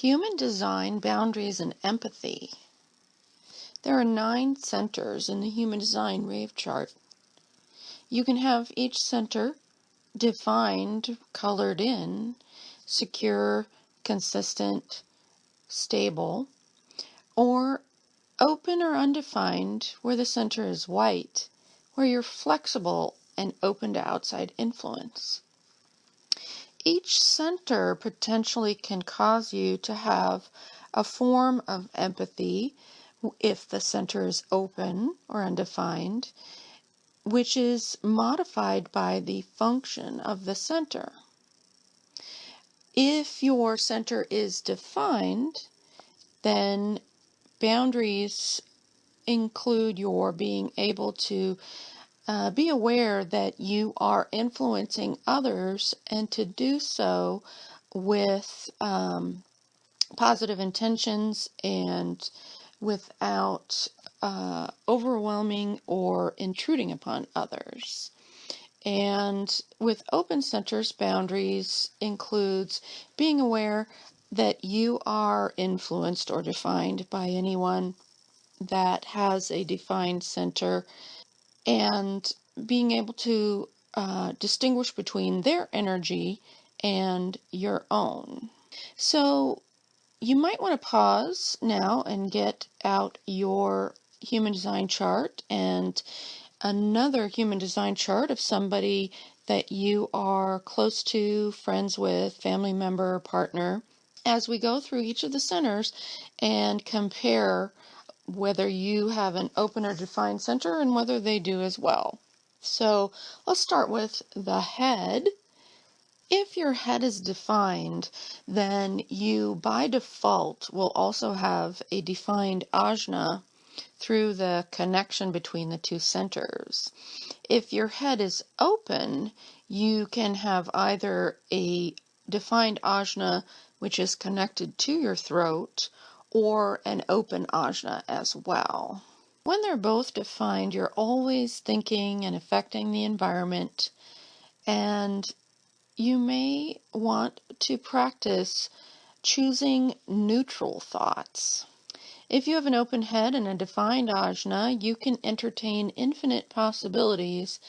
Human design, boundaries, and empathy. There are 9 centers in the human design wave chart. You can have each center defined, colored in, secure, consistent, stable, or open or undefined, where the center is white, where you're flexible and open to outside influence. Each center potentially can cause you to have a form of empathy if the center is open or undefined, which is modified by the function of the center. If your center is defined, then boundaries include your being able to be aware that you are influencing others and to do so with positive intentions and without overwhelming or intruding upon others. And with open centers, boundaries includes being aware that you are influenced or defined by anyone that has a defined center, and being able to distinguish between their energy and your own. So you might want to pause now and get out your human design chart and another human design chart of somebody that you are close to, friends with, family member, partner, as we go through each of the centers and compare whether you have an open or defined center and whether they do as well. So let's start with the head. If your head is defined, then you by default will also have a defined ajna through the connection between the 2 centers. If your head is open, you can have either a defined ajna which is connected to your throat or an open ajna as well. When they're both defined, you're always thinking and affecting the environment, and you may want to practice choosing neutral thoughts. If you have an open head and a defined ajna, you can entertain infinite possibilities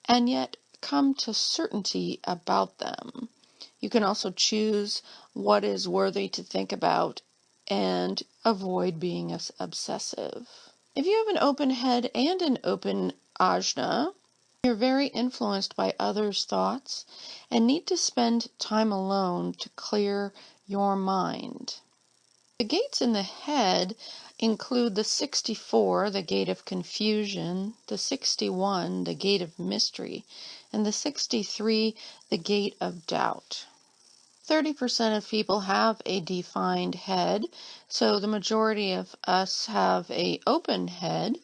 and yet come to certainty about them. You can also choose what is worthy to think about and avoid being obsessive. If you have an open head and an open ajna, you're very influenced by others' thoughts and need to spend time alone to clear your mind. The gates in the head include the 64, the gate of confusion, the 61, the gate of mystery, and the 63, the gate of doubt. 30% of people have a defined head, so the majority of us have an open head.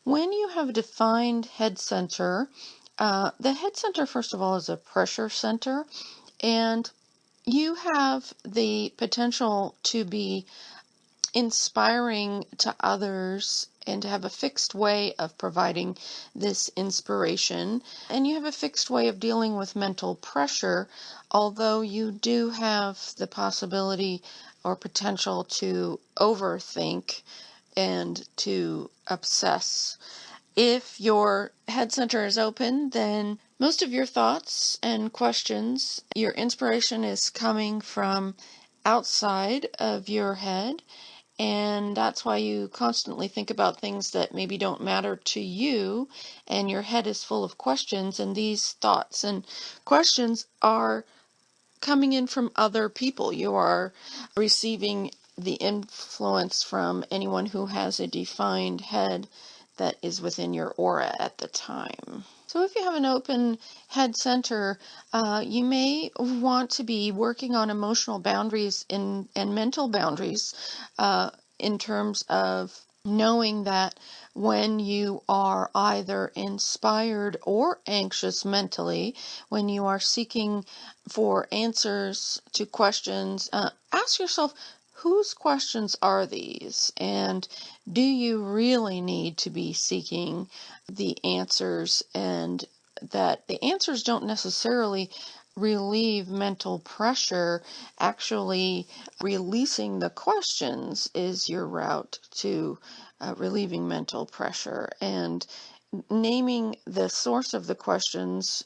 When you have a defined head center, the head center, first of all, is a pressure center, and you have the potential to be inspiring to others and to have a fixed way of providing this inspiration. And you have a fixed way of dealing with mental pressure, although you do have the possibility or potential to overthink and to obsess. If your head center is open, then most of your thoughts and questions, your inspiration is coming from outside of your head, and that's why you constantly think about things that maybe don't matter to you, and your head is full of questions, and these thoughts and questions are coming in from other people. You are receiving the influence from anyone who has a defined head that is within your aura at the time. So if you have an open head center, you may want to be working on emotional boundaries and mental boundaries in terms of knowing that when you are either inspired or anxious mentally, when you are seeking for answers to questions, ask yourself, whose questions are these? And do you really need to be seeking the answers? And that the answers don't necessarily relieve mental pressure, actually releasing the questions is your route to relieving mental pressure. And naming the source of the questions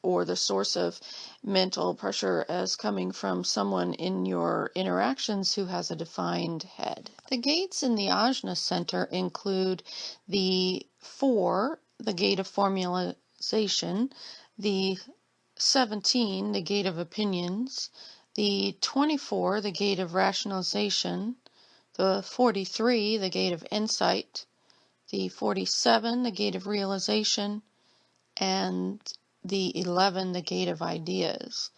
or the source of mental pressure as coming from someone in your interactions who has a defined head. The gates in the Ajna Center include the 4, the gate of formalization, the 17, the gate of opinions, the 24, the gate of rationalization, the 43, the gate of insight, the 47, the gate of realization, and the 11, the gate of ideas.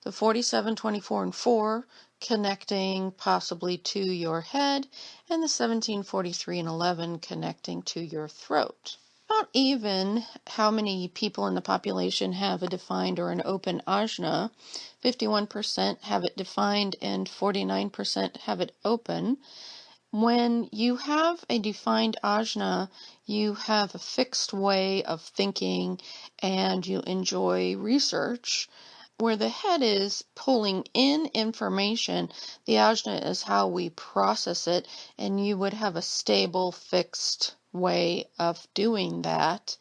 The 47, 24, and 4 connecting possibly to your head, and the 17, 43, and 11 connecting to your throat. Not even how many people in the population have a defined or an open ajna. 51% have it defined and 49% have it open. When you have a defined ajna, you have a fixed way of thinking and you enjoy research. Where the head is pulling in information, the ajna is how we process it, and you would have a stable, fixed way of doing that.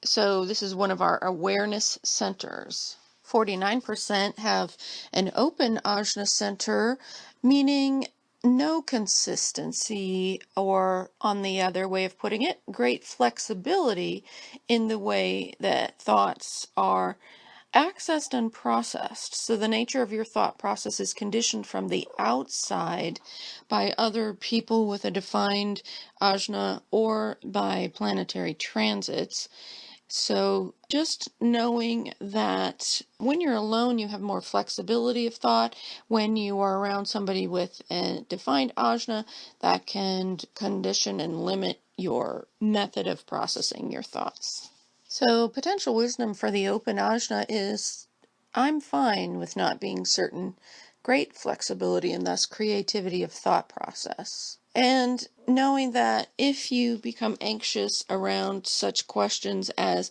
So this is one of our awareness centers. 49% have an open ajna center, meaning no consistency, or on the other way of putting it, great flexibility in the way that thoughts are accessed and processed. So the nature of your thought process is conditioned from the outside by other people with a defined ajna or by planetary transits. So just knowing that when you're alone, you have more flexibility of thought. When you are around somebody with a defined ajna, that can condition and limit your method of processing your thoughts. So potential wisdom for the open ajna is, I'm fine with not being certain. Great flexibility and thus creativity of thought process. And knowing that if you become anxious around such questions as,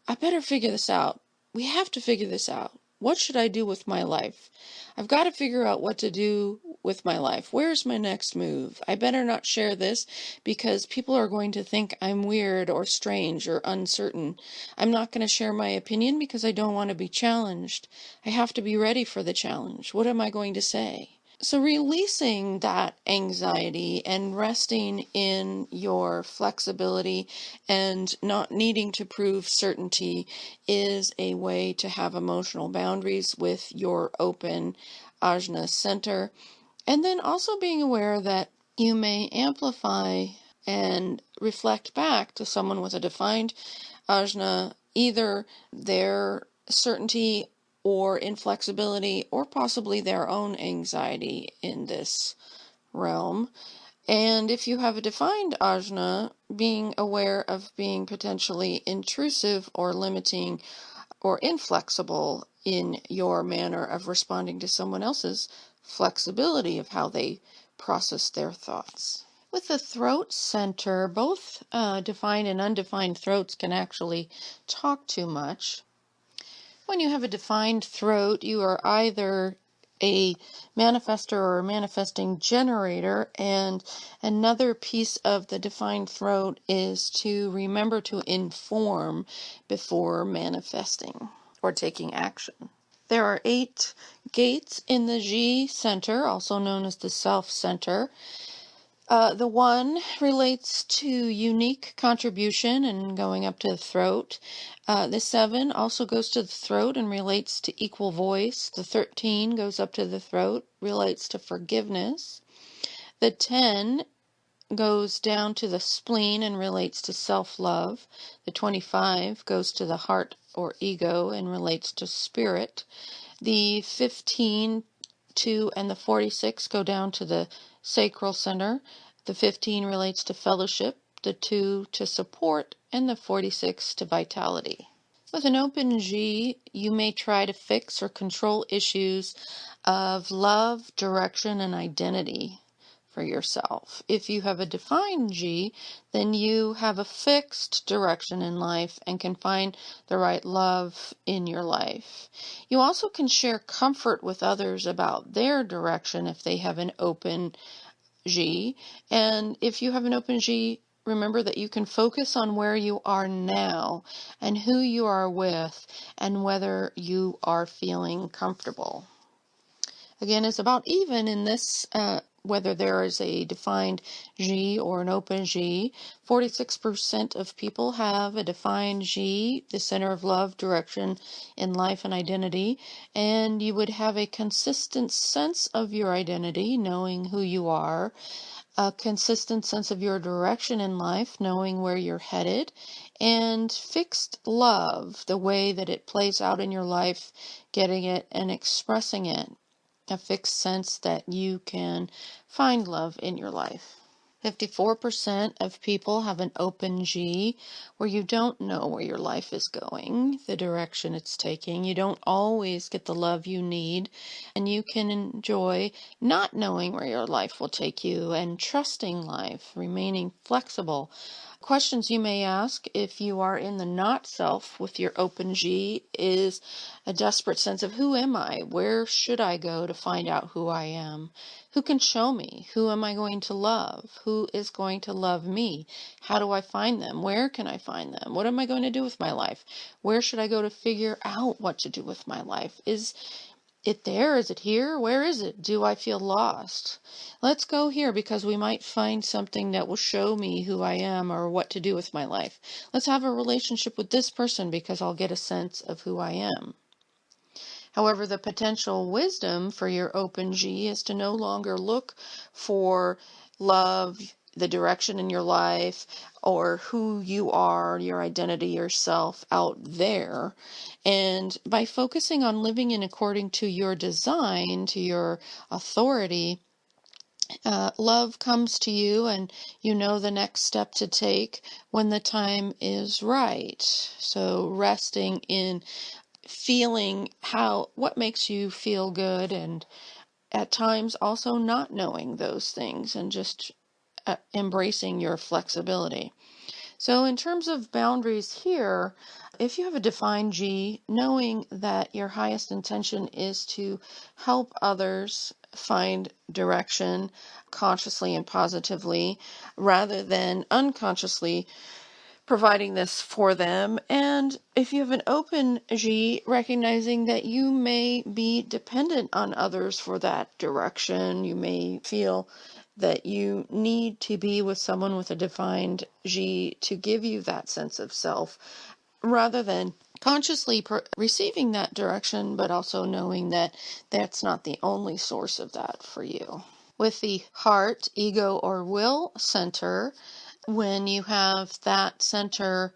I better figure this out. We have to figure this out. What should I do with my life? I've got to figure out what to do with my life. Where's my next move? I better not share this because people are going to think I'm weird or strange or uncertain. I'm not going to share my opinion because I don't want to be challenged. I have to be ready for the challenge. What am I going to say? So releasing that anxiety and resting in your flexibility and not needing to prove certainty is a way to have emotional boundaries with your open ajna center. And then also being aware that you may amplify and reflect back to someone with a defined ajna either their certainty or inflexibility, or possibly their own anxiety in this realm. And if you have a defined ajna, being aware of being potentially intrusive or limiting or inflexible in your manner of responding to someone else's flexibility of how they process their thoughts. With the throat center, both defined and undefined throats can actually talk too much. When you have a defined throat, you are either a manifester or a manifesting generator, and another piece of the defined throat is to remember to inform before manifesting or taking action. There are 8 gates in the G center, also known as the self center. The 1 relates to unique contribution and going up to the throat. The 7 also goes to the throat and relates to equal voice. The 13 goes up to the throat, relates to forgiveness. The 10 goes down to the spleen and relates to self-love. The 25 goes to the heart or ego and relates to spirit. The 15, 2, and the 46 go down to the sacral center. The 15 relates to fellowship, the 2 to support, and the 46 to vitality. With an open G, you may try to fix or control issues of love, direction, and identity. for yourself. If you have a defined G, then you have a fixed direction in life and can find the right love in your life. You also can share comfort with others about their direction if they have an open G. And if you have an open G, remember that you can focus on where you are now and who you are with and whether you are feeling comfortable. Again, it's about even in this, whether there is a defined G or an open G. 46% of people have a defined G, the center of love, direction in life and identity, and you would have a consistent sense of your identity, knowing who you are, a consistent sense of your direction in life, knowing where you're headed, and fixed love, the way that it plays out in your life, getting it and expressing it. A fixed sense that you can find love in your life. 54% of people have an open G, where you don't know where your life is going, the direction it's taking. You don't always get the love you need, and you can enjoy not knowing where your life will take you and trusting life, remaining flexible. Questions you may ask if you are in the not self with your open G is a desperate sense of, who am I? Where should I go to find out who I am? Who can show me? Who am I going to love? Who is going to love me? How do I find them? Where can I find them? What am I going to do with my life? Where should I go to figure out what to do with my life? Is it there? Is it here? Where is it? Do I feel lost? Let's go here because we might find something that will show me who I am or what to do with my life. Let's have a relationship with this person because I'll get a sense of who I am. However, the potential wisdom for your open G is to no longer look for love, the direction in your life, or who you are, your identity, yourself out there. And by focusing on living in according to your design, to your authority, love comes to you and you know the next step to take when the time is right. So resting in feeling what makes you feel good, and at times also not knowing those things and just embracing your flexibility. So in terms of boundaries here, if you have a defined G, knowing that your highest intention is to help others find direction consciously and positively rather than unconsciously providing this for them. And if you have an open G, recognizing that you may be dependent on others for that direction. You may feel that you need to be with someone with a defined G to give you that sense of self, rather than consciously receiving that direction, but also knowing that that's not the only source of that for you. With the heart, ego, or will center, when you have that center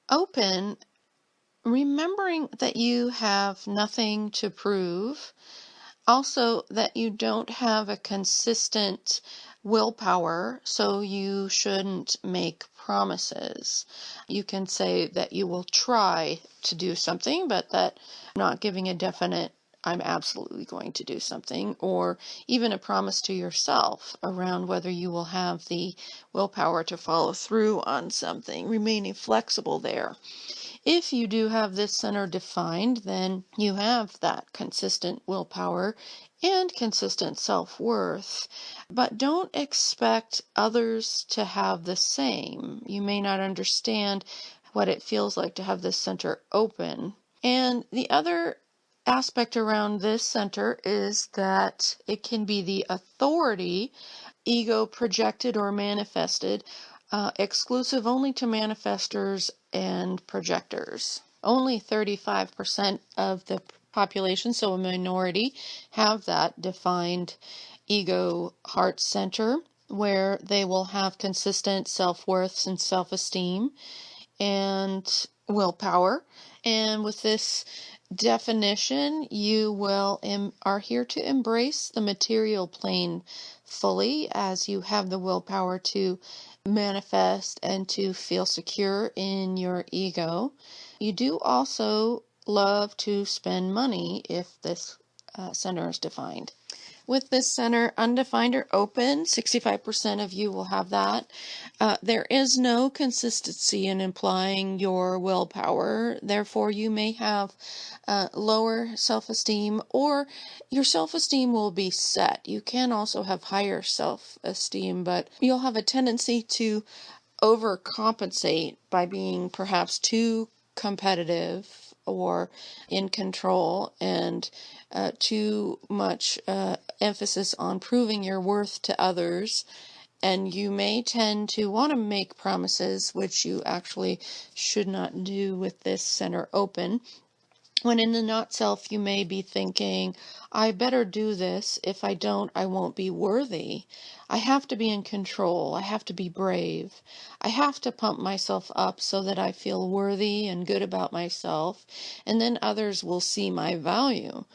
open, remembering that you have nothing to prove, also that you don't have a consistent willpower, so you shouldn't make promises. You can say that you will try to do something, but that not giving a definite I'm absolutely going to do something, or even a promise to yourself around whether you will have the willpower to follow through on something, remaining flexible there. If you do have this center defined, then you have that consistent willpower and consistent self-worth. But don't expect others to have the same. You may not understand what it feels like to have this center open. And the other aspect around this center is that it can be the authority, ego projected or manifested, exclusive only to manifestors and projectors. Only 35% of the population, so a minority, have that defined ego heart center where they will have consistent self-worth and self-esteem and willpower. And with this definition, you are here to embrace the material plane fully as you have the willpower to manifest and to feel secure in your ego. You do also love to spend money if this center is defined. with this center, undefined or open, 65% of you will have that. There is no consistency in implying your willpower. Therefore, you may have lower self-esteem, or your self-esteem will be set. You can also have higher self-esteem, but you'll have a tendency to overcompensate by being perhaps too competitive or in control, and too much emphasis on proving your worth to others. And you may tend to want to make promises, which you actually should not do with this center open. When in the not self, you may be thinking, I better do this. If I don't, I won't be worthy. I have to be in control. I have to be brave. I have to pump myself up so that I feel worthy and good about myself, and then others will see my value.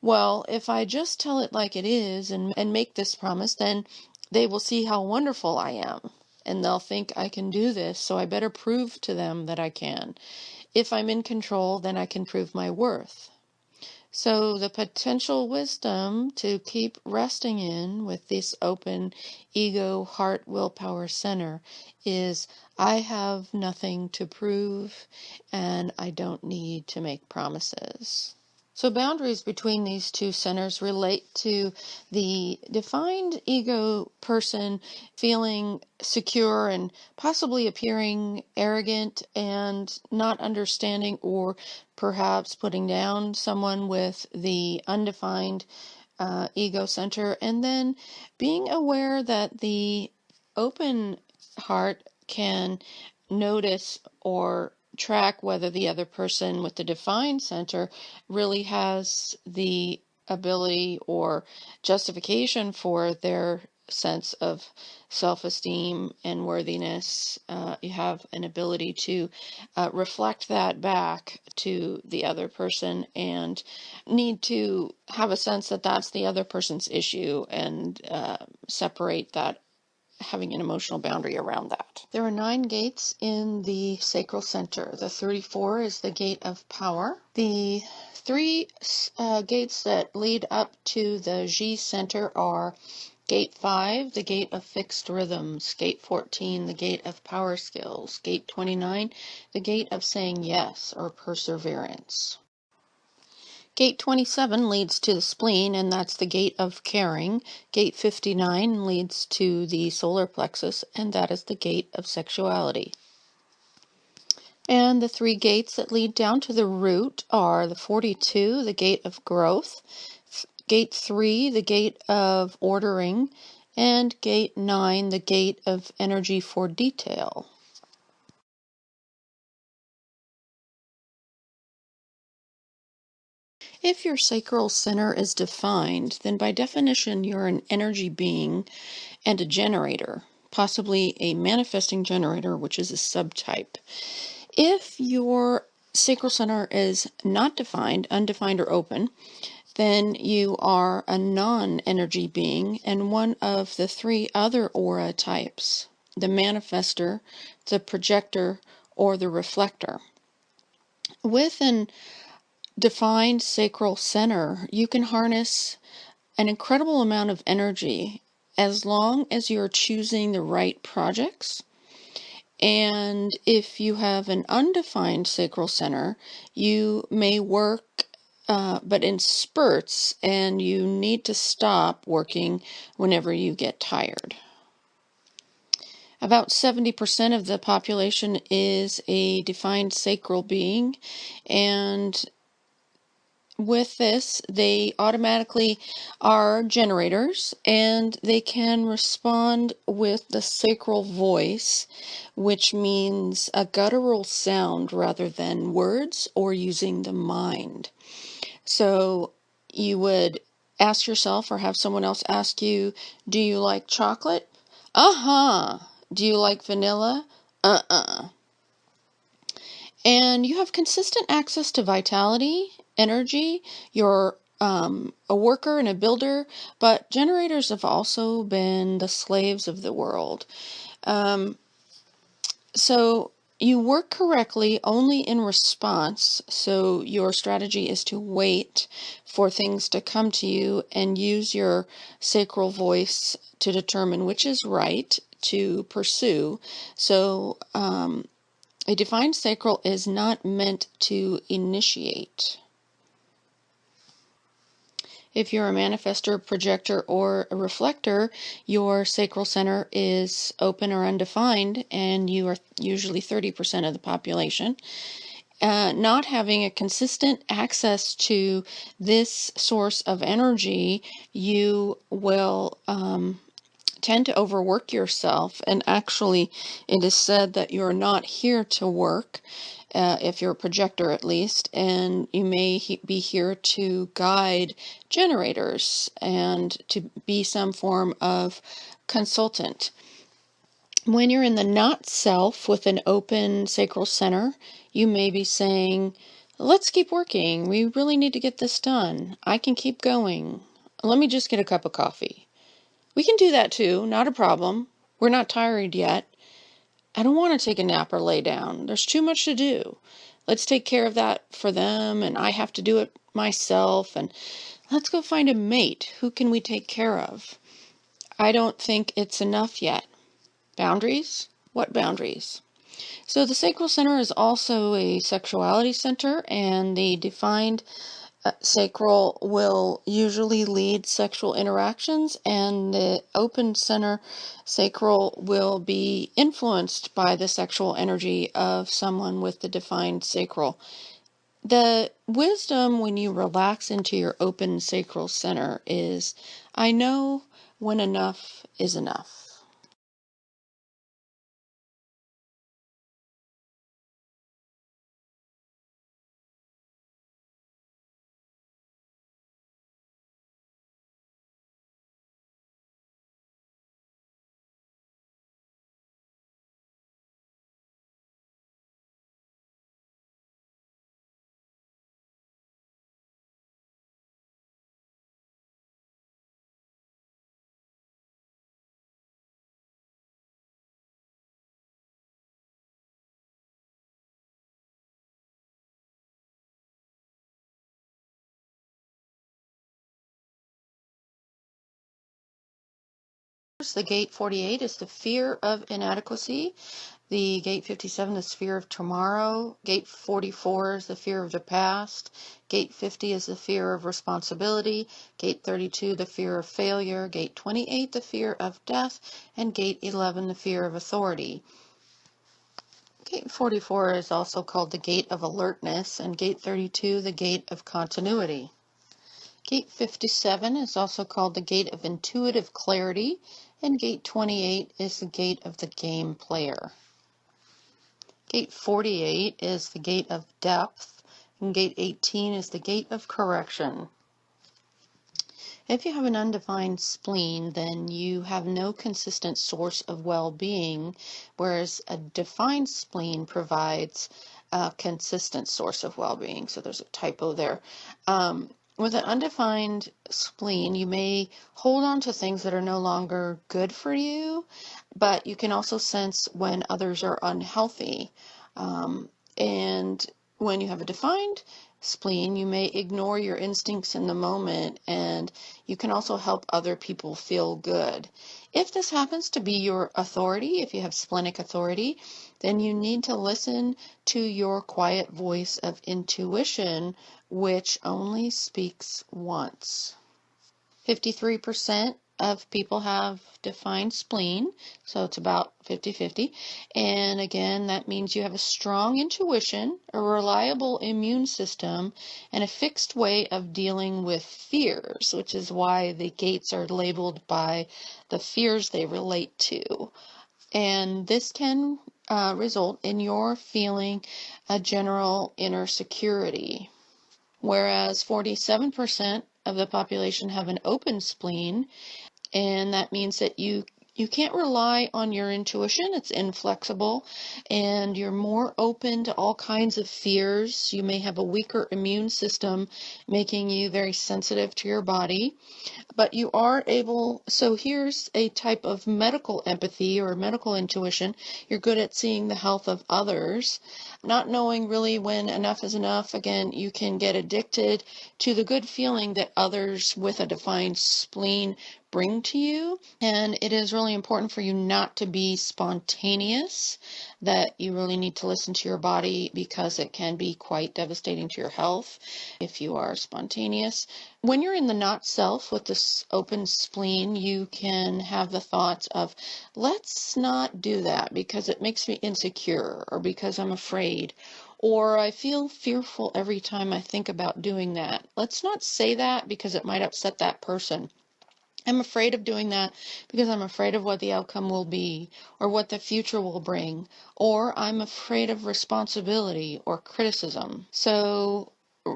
Well, if I just tell it like it is and make this promise, then they will see how wonderful I am. And they'll think I can do this, so I better prove to them that I can. If I'm in control, then I can prove my worth. So the potential wisdom to keep resting in with this open ego, heart, willpower center is, I have nothing to prove and I don't need to make promises. So boundaries between these two centers relate to the defined ego person feeling secure and possibly appearing arrogant and not understanding, or perhaps putting down someone with the undefined ego center, and then being aware that the open heart can notice or track whether the other person with the defined center really has the ability or justification for their sense of self-esteem and worthiness. You have an ability to reflect that back to the other person, and need to have a sense that that's the other person's issue, and separate that, having an emotional boundary around that. There are 9 gates in the sacral center. The 34 is the gate of power. The 3 gates that lead up to the G center are Gate 5, the gate of fixed rhythms. Gate 14, the gate of power skills. Gate 29, the gate of saying yes or perseverance. Gate 27 leads to the spleen, and that's the gate of caring. Gate 59 leads to the solar plexus, and that is the gate of sexuality. And the 3 gates that lead down to the root are the 42, the gate of growth, Gate 3, the gate of ordering, and Gate 9, the gate of energy for detail. If your sacral center is defined, then by definition you're an energy being and a generator, possibly a manifesting generator, which is a subtype. If your sacral center is not defined, undefined or open, then you are a non-energy being and one of the 3 other aura types: the manifester, the projector, or the reflector. With an defined sacral center, you can harness an incredible amount of energy as long as you're choosing the right projects. And if you have an undefined sacral center, you may work but in spurts, and you need to stop working whenever you get tired. About 70% of the population is a defined sacral being, and with this, they automatically are generators, and they can respond with the sacral voice, which means a guttural sound rather than words or using the mind. So you would ask yourself or have someone else ask you, do you like chocolate? Uh-huh. Do you like vanilla? Uh-uh. And you have consistent access to vitality, energy. You're a worker and a builder, but generators have also been the slaves of the world. So You work correctly only in response, so your strategy is to wait for things to come to you and use your sacral voice to determine which is right to pursue. So, a defined sacral is not meant to initiate. If you're a manifestor, projector, or a reflector, your sacral center is open or undefined, and you are usually 30% of the population. Not having a consistent access to this source of energy, you will tend to overwork yourself. And actually, it is said that you're not here to work, if you're a projector at least, and you may be here to guide generators and to be some form of consultant. When you're in the not self with an open sacral center, you may be saying, let's keep working. We really need to get this done. I can keep going. Let me just get a cup of coffee. We can do that too, not a problem. We're not tired yet. I don't want to take a nap or lay down. There's too much to do. Let's take care of that for them, and I have to do it myself. And let's go find a mate. Who can we take care of? I don't think it's enough yet. Boundaries? What boundaries? So the sacral center is also a sexuality center, and the defined sacral will usually lead sexual interactions, and the open center sacral will be influenced by the sexual energy of someone with the defined sacral. The wisdom when you relax into your open sacral center is, I know when enough is enough. The gate 48 is the fear of inadequacy. The gate 57 is fear of tomorrow. Gate 44 is the fear of the past. Gate 50 is the fear of responsibility. Gate 32, the fear of failure. Gate 28, the fear of death. And gate 11, the fear of authority. Gate 44 is also called the gate of alertness, and gate 32, the gate of continuity. Gate 57 is also called the gate of intuitive clarity, and gate 28 is the gate of the game player. Gate 48 is the gate of depth, and gate 18 is the gate of correction. If you have an undefined spleen, then you have no consistent source of well-being, whereas a defined spleen provides a consistent source of well-being. So there's a typo there. With an undefined spleen, you may hold on to things that are no longer good for you, but you can also sense when others are unhealthy. And when you have a defined spleen, you may ignore your instincts in the moment, and you can also help other people feel good. If this happens to be your authority, if you have splenic authority, then you need to listen to your quiet voice of intuition, which only speaks once. 53% of people have defined spleen, so it's about 50-50. And again, that means you have a strong intuition, a reliable immune system, and a fixed way of dealing with fears, which is why the gates are labeled by the fears they relate to. And this can result in your feeling a general inner security. Whereas 47% of the population have an open spleen, and that means that you You can't rely on your intuition. It's inflexible, and you're more open to all kinds of fears. You may have a weaker immune system, making you very sensitive to your body. But you are able, so here's a type of medical empathy or medical intuition. You're good at seeing the health of others, not knowing really when enough is enough. Again, you can get addicted to the good feeling that others with a defined spleen bring to you. And it is really important for you not to be spontaneous, that you really need to listen to your body because it can be quite devastating to your health if you are spontaneous. When you're in the not self with this open spleen, you can have the thoughts of, let's not do that because it makes me insecure, or because I'm afraid, or I feel fearful every time I think about doing that. Let's not say that because it might upset that person. I'm afraid of doing that because I'm afraid of what the outcome will be, or what the future will bring, or I'm afraid of responsibility or criticism. So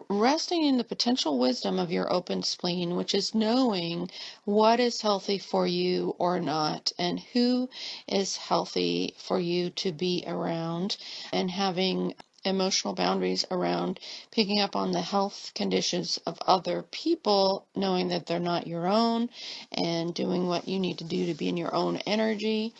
resting in the potential wisdom of your open spleen, which is knowing what is healthy for you or not, and who is healthy for you to be around, and having emotional boundaries around picking up on the health conditions of other people, knowing that they're not your own, and doing what you need to do to be in your own energy.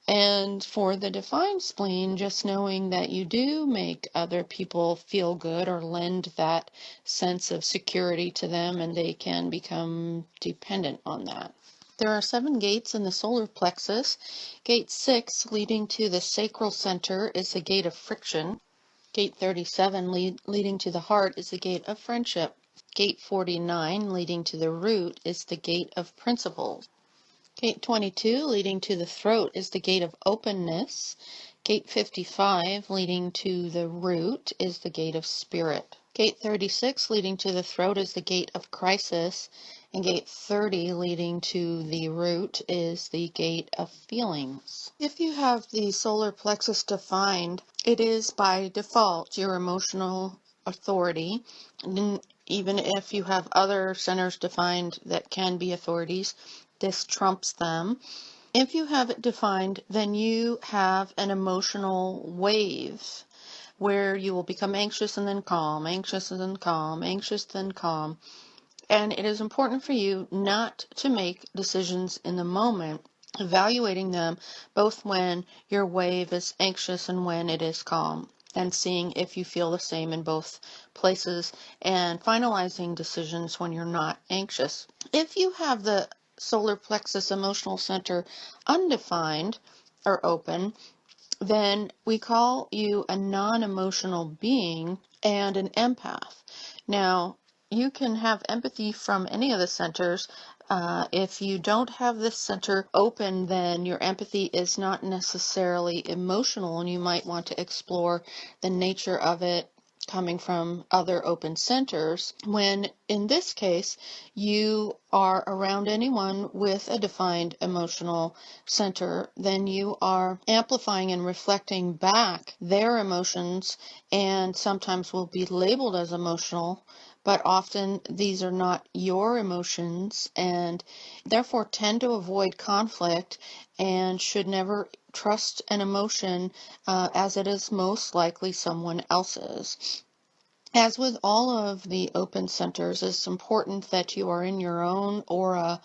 And for the defined spleen, just knowing that you do make other people feel good or lend that sense of security to them, and they can become dependent on that. There are 7 gates in the solar plexus. Gate 6, leading to the sacral center, is the gate of friction. Gate 37, leading to the heart, is the gate of friendship. Gate 49, leading to the root, is the gate of principles. Gate 22, leading to the throat, is the gate of openness. Gate 55, leading to the root, is the gate of spirit. Gate 36, leading to the throat, is the gate of crisis. And gate 30, leading to the root, is the gate of feelings. If you have the solar plexus defined, it is by default your emotional authority. And even if you have other centers defined that can be authorities, this trumps them. If you have it defined, then you have an emotional wave where you will become anxious and then calm, anxious and then calm, anxious then calm. And it is important for you not to make decisions in the moment, evaluating them both when your wave is anxious and when it is calm, and seeing if you feel the same in both places, and finalizing decisions when you're not anxious. If you have the solar plexus emotional center undefined or open, then we call you a non-emotional being and an empath. Now, you can have empathy from any of the centers. If you don't have this center open, then your empathy is not necessarily emotional, and you might want to explore the nature of it coming from other open centers, when in this case you are around anyone with a defined emotional center, then you are amplifying and reflecting back their emotions, and sometimes will be labeled as emotional, but often these are not your emotions, and therefore tend to avoid conflict, and should never trust an emotion as it is most likely someone else's. As with all of the open centers, it's important that you are in your own aura,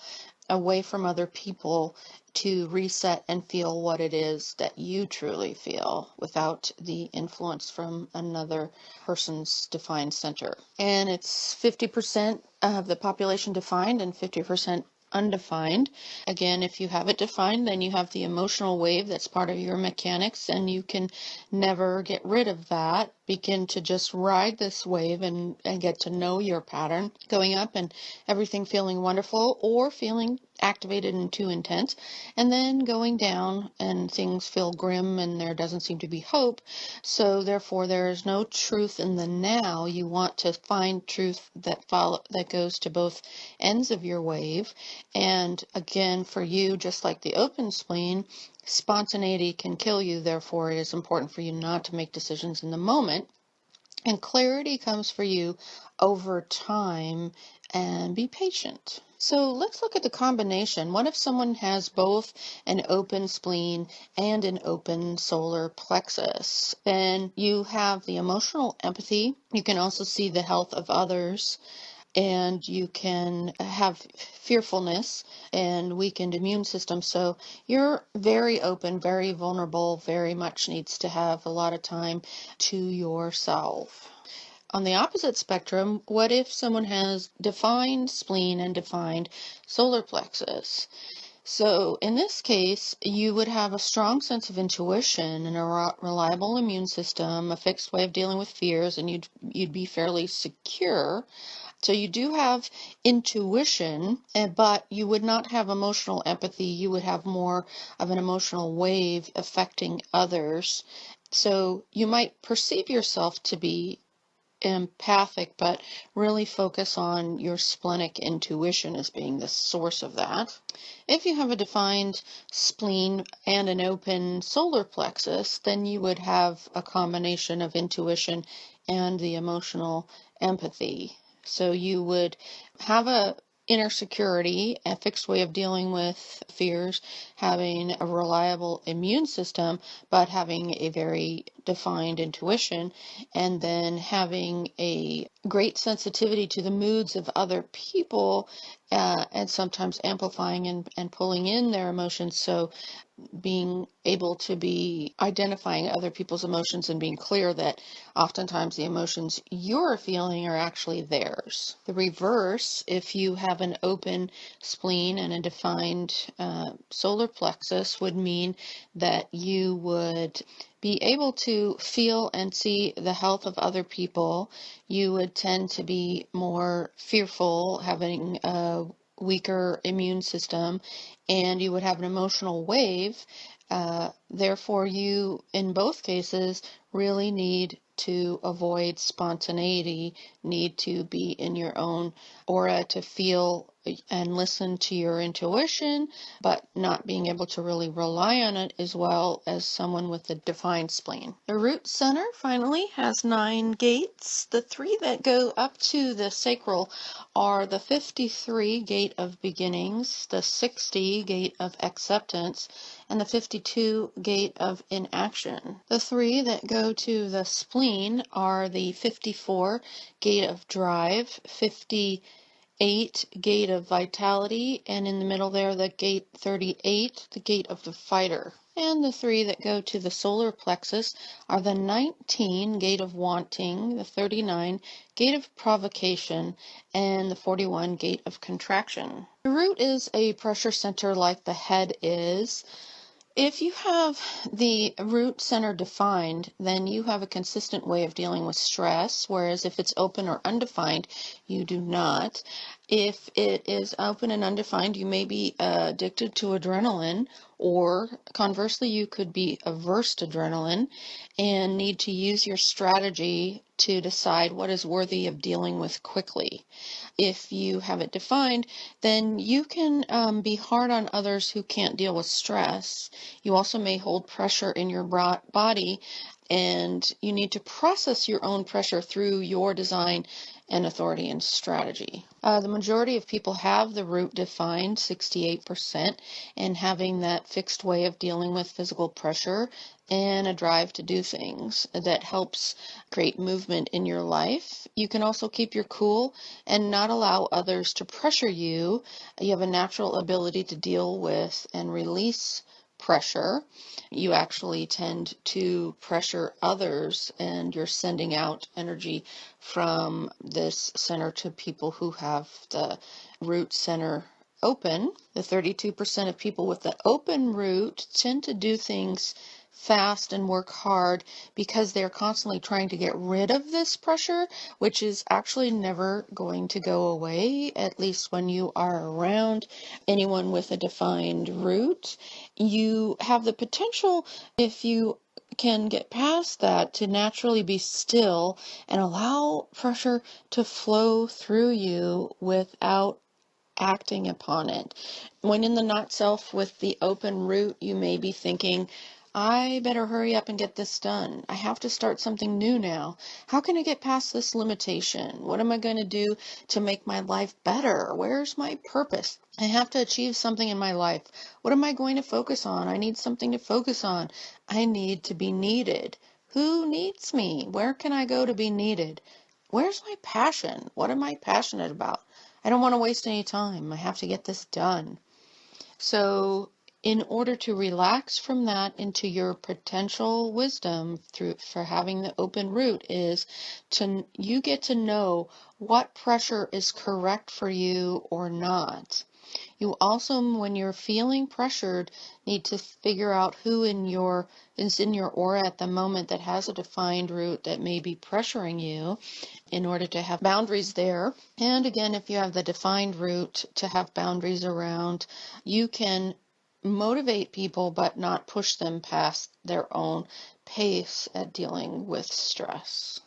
away from other people, to reset and feel what it is that you truly feel without the influence from another person's defined center. And it's 50% of the population defined and 50% undefined. Again, if you have it defined, then you have the emotional wave that's part of your mechanics, and you can never get rid of that. Begin to just ride this wave and get to know your pattern, going up and everything feeling wonderful, or feeling activated and too intense, and then going down and things feel grim and there doesn't seem to be hope. So therefore there is no truth in the now. You want to find truth that goes to both ends of your wave. And again, for you, just like the open spleen, spontaneity can kill you. Therefore it is important for you not to make decisions in the moment. And clarity comes for you over time, and be patient. So let's look at the combination. What if someone has both an open spleen and an open solar plexus? Then you have the emotional empathy. You can also see the health of others, and you can have fearfulness and weakened immune system. So you're very open, very vulnerable, very much needs to have a lot of time to yourself. On the opposite spectrum, what if someone has defined spleen and defined solar plexus? So in this case, you would have a strong sense of intuition and a reliable immune system, a fixed way of dealing with fears, and you'd be fairly secure. So you do have intuition, but you would not have emotional empathy. You would have more of an emotional wave affecting others. So you might perceive yourself to be empathic, but really focus on your splenic intuition as being the source of that. If you have a defined spleen and an open solar plexus, then you would have a combination of intuition and the emotional empathy. So you would have a inner security, a fixed way of dealing with fears, having a reliable immune system, but having a very defined intuition, and then having a great sensitivity to the moods of other people, and sometimes amplifying and pulling in their emotions. So being able to be identifying other people's emotions and being clear that oftentimes the emotions you're feeling are actually theirs. The reverse, if you have an open spleen and a defined solar plexus, would mean that you would be able to feel and see the health of other people. You would tend to be more fearful, having a weaker immune system, and you would have an emotional wave. Therefore, you, in both cases, really need to avoid spontaneity, need to be in your own aura to feel and listen to your intuition, but not being able to really rely on it as well as someone with a defined spleen. The root center, finally, has 9 gates. The 3 that go up to the sacral are the 53 gate of beginnings, the 60 gate of acceptance, and the 52 gate of inaction. The 3 that go to the spleen are the 54 gate of drive, 58 gate of vitality, and in the middle there the gate 38, the gate of the fighter. And the 3 that go to the solar plexus are the 19 gate of wanting, the 39 gate of provocation, and the 41 gate of contraction. The root is a pressure center like the head is. If you have the root center defined, then you have a consistent way of dealing with stress, whereas if it's open or undefined, you do not. If it is open and undefined, you may be addicted to adrenaline, or conversely, you could be averse to adrenaline and need to use your strategy to decide what is worthy of dealing with quickly. If you have it defined, then you can be hard on others who can't deal with stress. You also may hold pressure in your body, and you need to process your own pressure through your design and authority and strategy. The majority of people have the root defined, 68%, and having that fixed way of dealing with physical pressure and a drive to do things that helps create movement in your life. You can also keep your cool and not allow others to pressure you. You have a natural ability to deal with and release pressure. You actually tend to pressure others, and you're sending out energy from this center to people who have the root center open. The 32% of people with the open root tend to do things fast and work hard because they're constantly trying to get rid of this pressure, which is actually never going to go away, at least when you are around anyone with a defined root. You have the potential, if you can get past that, to naturally be still and allow pressure to flow through you without acting upon it. When in the not self with the open root, you may be thinking, I better hurry up and get this done. I have to start something new now. How can I get past this limitation? What am I going to do to make my life better? Where's my purpose? I have to achieve something in my life. What am I going to focus on? I need something to focus on. I need to be needed. Who needs me? Where can I go to be needed? Where's my passion? What am I passionate about? I don't want to waste any time. I have to get this done. So, in order to relax from that into your potential wisdom for having the open root is you get to know what pressure is correct for you or not. You also, when you're feeling pressured, need to figure out who is in your aura at the moment that has a defined root that may be pressuring you in order to have boundaries there. And again, if you have the defined root to have boundaries around, you can motivate people but not push them past their own pace at dealing with stress.